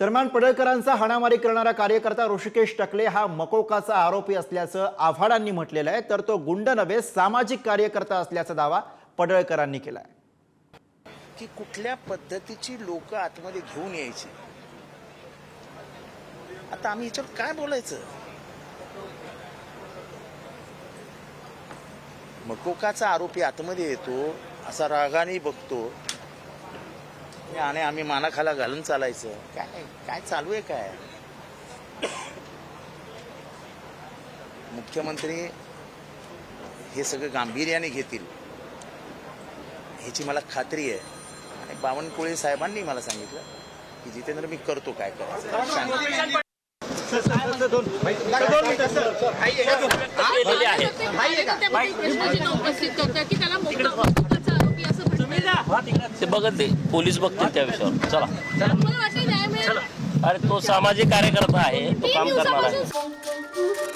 दरम्यान पडळकरांचा हाणामारी करणारा कार्यकर्ता ऋषिकेश टकले हा मकोकाचा आरोपी असल्याचं आव्हाडांनी म्हटलेलं आहे, तर तो गुंड नव्हे सामाजिक कार्यकर्ता असल्याचा दावा पडळकरांनी केलाय। की कुठल्या पद्धतीची लोक आतमध्ये घेऊन यायची, आता आम्ही याच्यावर काय बोलायचं? मकोकाचा आरोपी आतमध्ये येतो, असा रागाने बघतो आणि आम्ही मानाखाला घालून चालायचं? काय काय चालू आहे काय? मुख्यमंत्री हे सगळं गांभीर्याने घेतील ह्याची मला खात्री आहे। आणि बावनकुळे साहेबांनी मला सांगितलं की जितेंद्र मी करतो काय करायचं। ते बघत दे, पोलीस बघतील त्या विषयावर। चला, अरे तो सामाजिक कार्यकर्ता आहे, तो काम करणार आहे।